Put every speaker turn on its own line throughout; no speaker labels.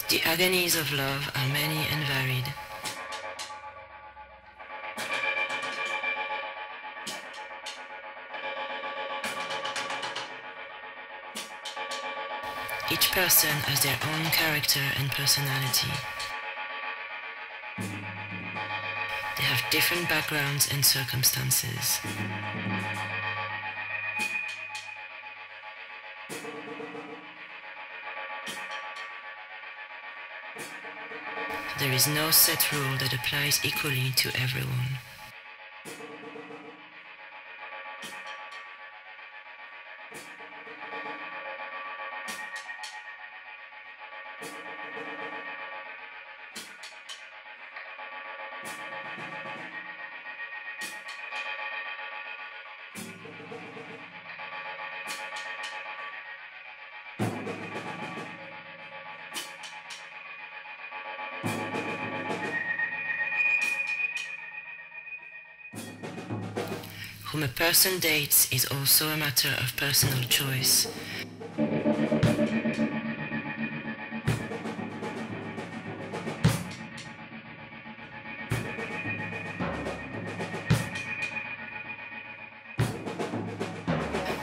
The agonies of love are many and varied. Each person has their own character and personality. They have different backgrounds and circumstances. There is no set rule that applies equally to everyone. Whom a person dates is also a matter of personal choice.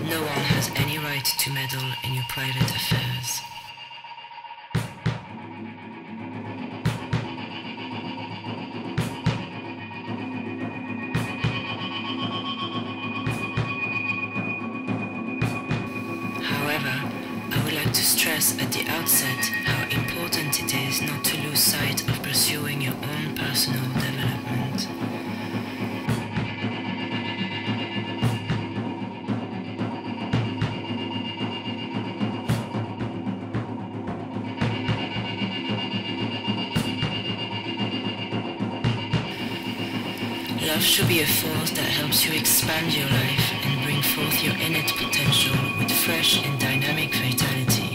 No one has any right to meddle in your private affairs. At the outset how important it is not to lose sight of pursuing your own personal development. Love should be a force that helps you expand your life and bring forth your innate potential with fresh and dynamic vitality.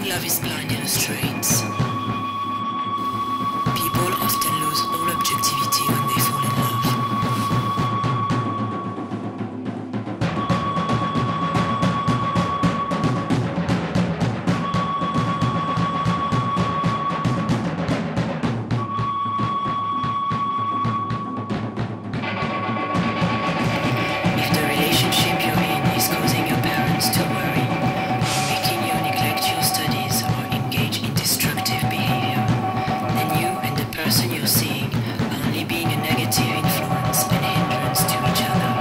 Love is blind illustrates. People often lose all objectivity when they fall in love. If the relationship you're in is causing your parents to worry, making you neglect your studies or engage in destructive behavior, then you and the person you're seeing are only being a negative influence and hindrance to each other.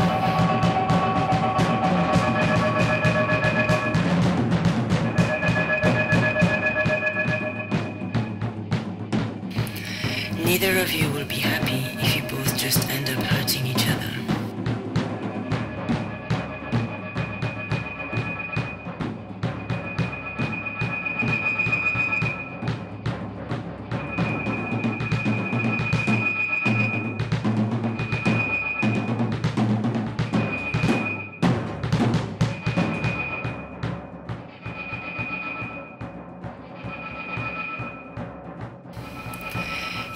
Neither of you will be happy if you both just end up hurting each other.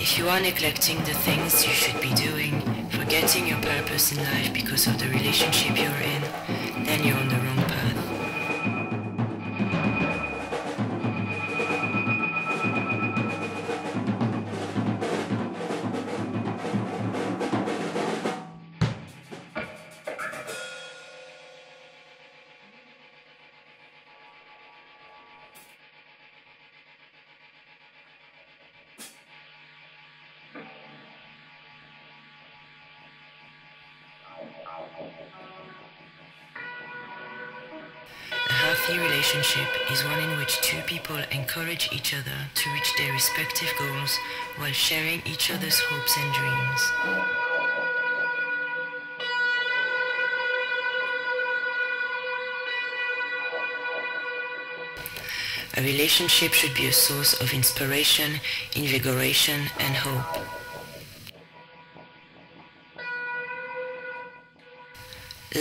If you are neglecting the things you should be doing, forgetting your purpose in life because of the relationship you're in, then you're on the wrong path. A healthy relationship is one in which two people encourage each other to reach their respective goals while sharing each other's hopes and dreams. A relationship should be a source of inspiration, invigoration, and hope.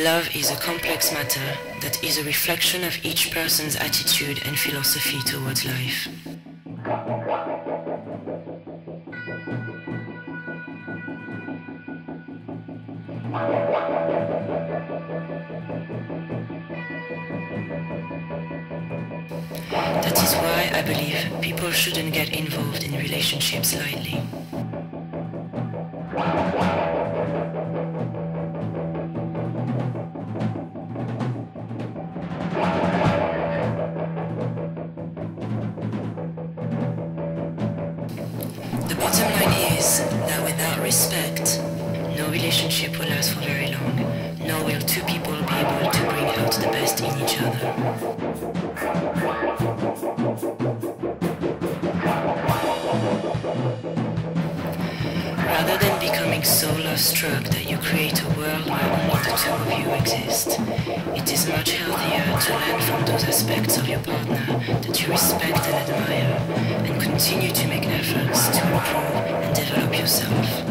Love is a complex matter that is a reflection of each person's attitude and philosophy towards life. That is why I believe people shouldn't get involved in relationships lightly. The bottom line is that without respect, no relationship will last for very long, nor will two people be able to bring out the best in each other. Rather than becoming so love-struck that you create a world where only the two of you exist, it is much healthier to learn from those aspects of your partner that you respect and admire, and continue to make efforts to improve and develop yourself.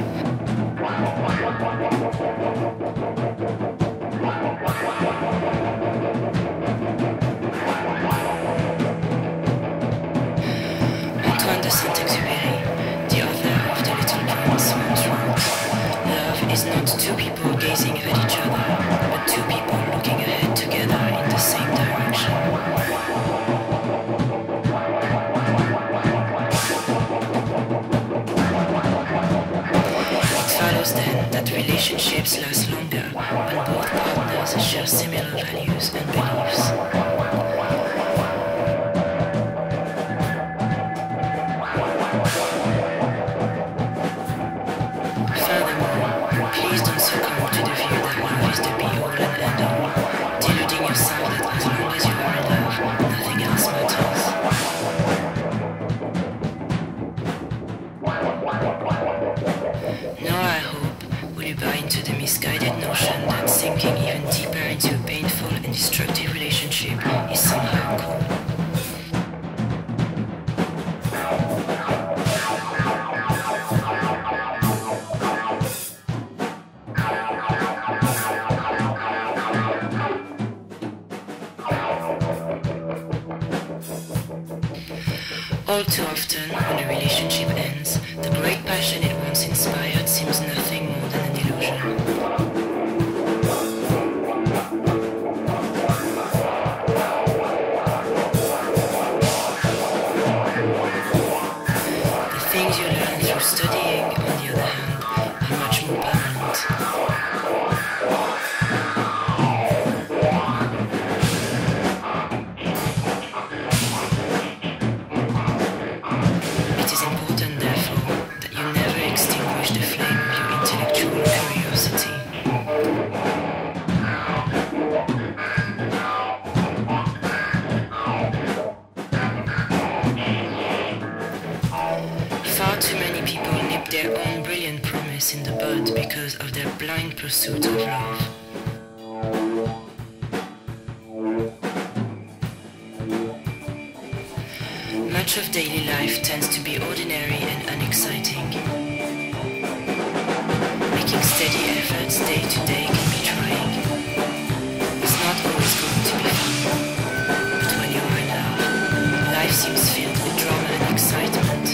The author of The Little Prince, once wrote, "Love is not two people gazing at each other, but two people looking ahead together in the same direction." It follows then that relationships last longer when both partners share similar values and beliefs. Please don't succumb to the view that love is the be-all and end-all, deluding yourself that as long as you are in love, nothing else matters. Nor, I hope, will you buy into the misguided notion that sinking even deeper into a painful and destructive relationship is somehow cool. All too often, when a relationship ends, the great passion it once inspired seems nothing more than an illusion. The things you learn through studying, on the other hand, are much more permanent. Far too many people nip their own brilliant promise in the bud because of their blind pursuit of love. Much of daily life tends to be ordinary and unexciting. Making steady efforts day to day can be trying. It's not always going to be fun. But when you're in love, life seems filled with drama and excitement.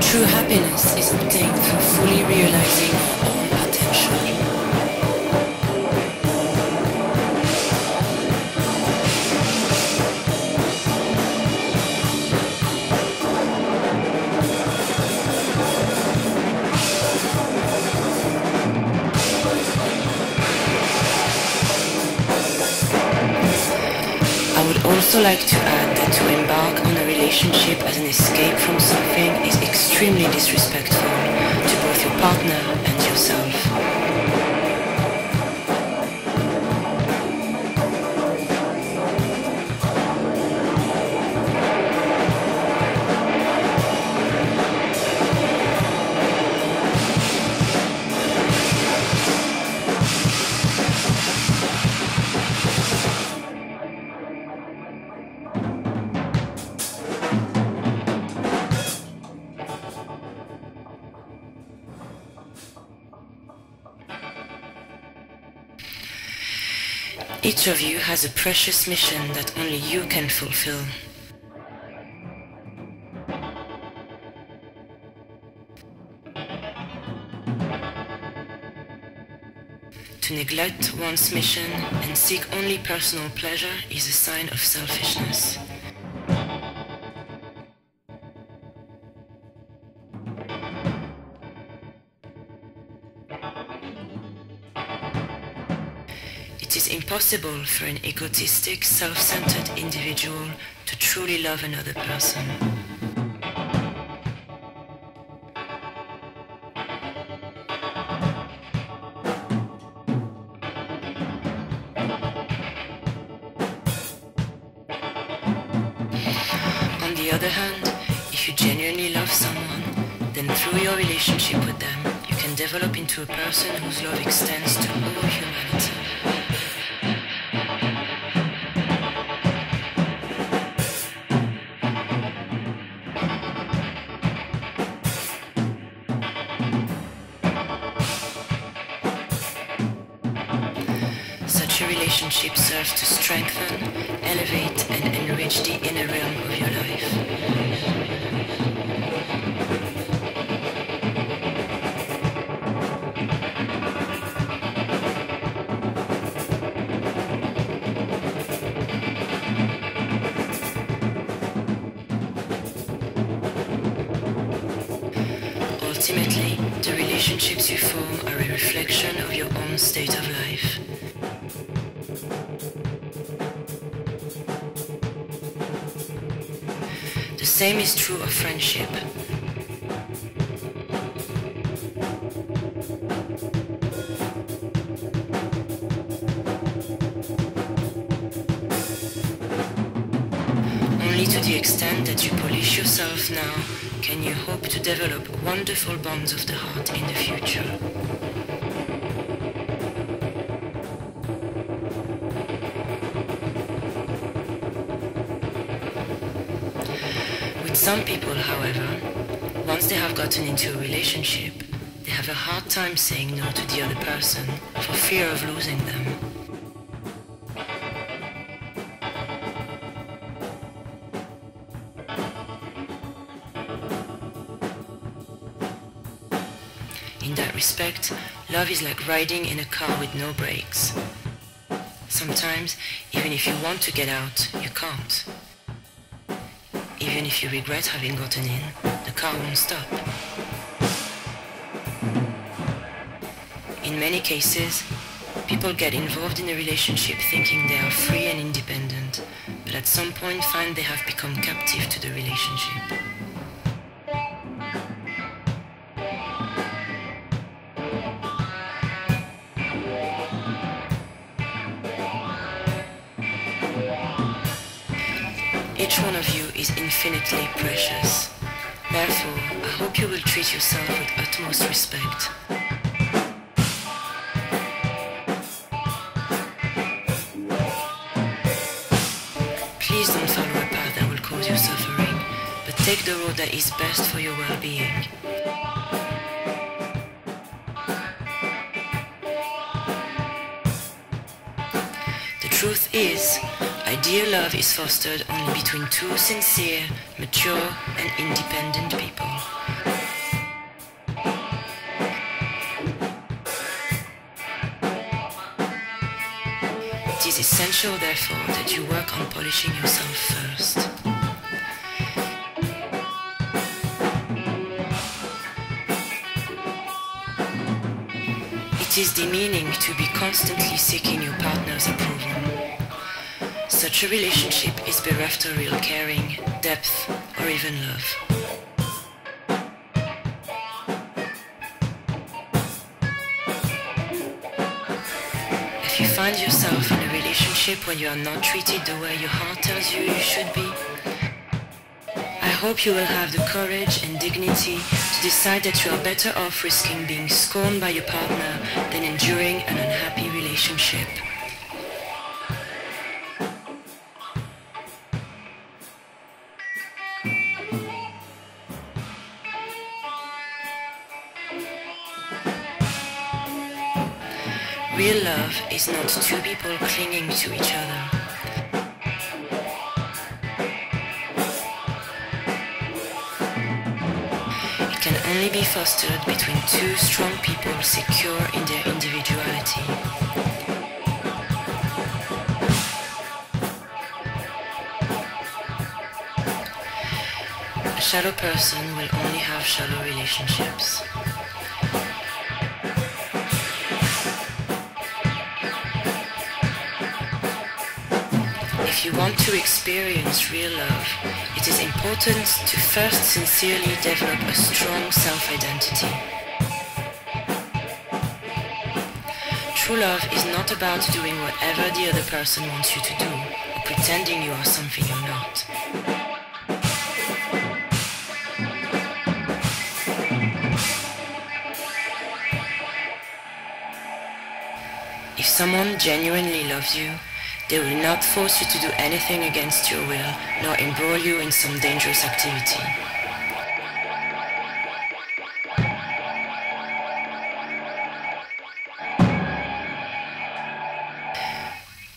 True happiness is obtained through fully realizing our own potential. I would also like to add that to embark on a relationship as an escape from something is extremely disrespectful to both your partner and yourself. Each of you has a precious mission that only you can fulfill. To neglect one's mission and seek only personal pleasure is a sign of selfishness. It is impossible for an egotistic, self-centered individual to truly love another person. On the other hand, if you genuinely love someone, then through your relationship with them, you can develop into a person whose love extends to all humanity. Such a relationship serves to strengthen, elevate, and enrich the inner realm of your life. Ultimately, the relationships you form are a reflection of your own state of life. The same is true of friendship. Only to the extent that you polish yourself now can you hope to develop wonderful bonds of the heart in the future. With some people, however, once they have gotten into a relationship, they have a hard time saying no to the other person for fear of losing them. In that respect, love is like riding in a car with no brakes. Sometimes, even if you want to get out, you can't. Even if you regret having gotten in, the car won't stop. In many cases, people get involved in a relationship thinking they are free and independent, but at some point find they have become captive to the relationship. Each one of you is infinitely precious. Therefore, I hope you will treat yourself with utmost respect. Please don't follow a path that will cause you suffering, but take the road that is best for your well-being. The truth is, ideal love is fostered only between two sincere, mature, and independent people. essential, therefore, that you work on polishing yourself first. It is demeaning to be constantly seeking your partner's approval. Such a relationship is bereft of real caring, depth, or even love. If you find yourself in a relationship when you are not treated the way your heart tells you you should be, I hope you will have the courage and dignity to decide that you are better off risking being scorned by your partner than enduring an unhappy relationship. Real love is not two people clinging to each other. It can only be fostered between two strong people secure in their individuality. A shallow person will only have shallow relationships. If you want to experience real love, it is important to first sincerely develop a strong self-identity. True love is not about doing whatever the other person wants you to do, or pretending you are something you're not. If someone genuinely loves you, they will not force you to do anything against your will, nor embroil you in some dangerous activity.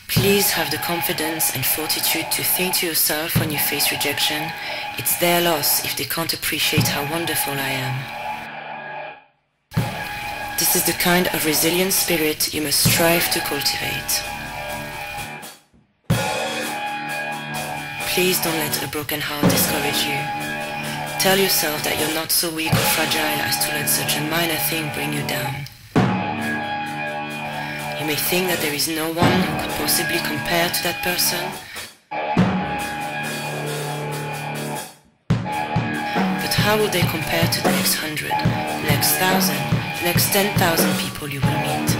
Please have the confidence and fortitude to think to yourself when you face rejection, it's their loss if they can't appreciate how wonderful I am. This is the kind of resilient spirit you must strive to cultivate. Please don't let a broken heart discourage you. Tell yourself that you're not so weak or fragile as to let such a minor thing bring you down. You may think that there is no one who could possibly compare to that person. But how will they compare to the next 100, the next 1,000, the next 10,000 people you will meet?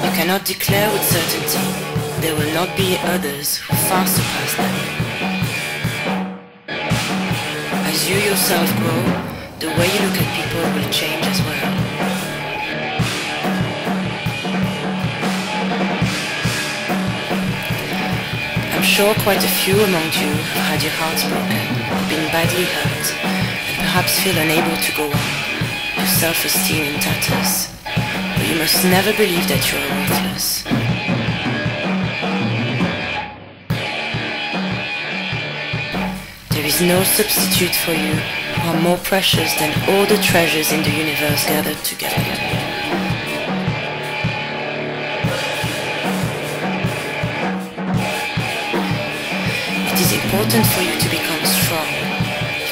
You cannot declare with certainty there will not be others who far surpass them. As you yourself grow, the way you look at people will change as well. I'm sure quite a few among you have had your hearts broken, been badly hurt, and perhaps feel unable to go on, your self-esteem in tatters. But you must never believe that you are worthless. There is no substitute for you who are more precious than all the treasures in the universe gathered together. It is important for you to become strong,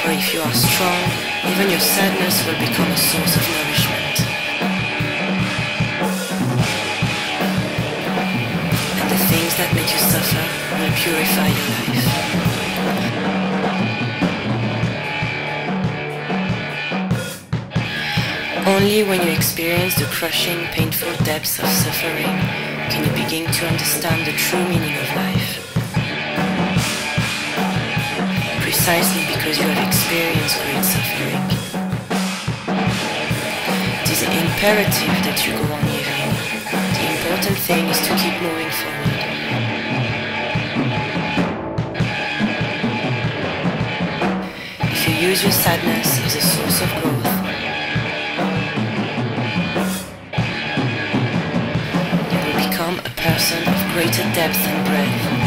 for if you are strong, even your sadness will become a source of nourishment. And the things that make you suffer will purify your life. Only when you experience the crushing, painful depths of suffering can you begin to understand the true meaning of life. Precisely because you have experienced great suffering. It is imperative that you go on living. The important thing is to keep moving forward. If you use your sadness as a source of growth, a person of greater depth and breadth,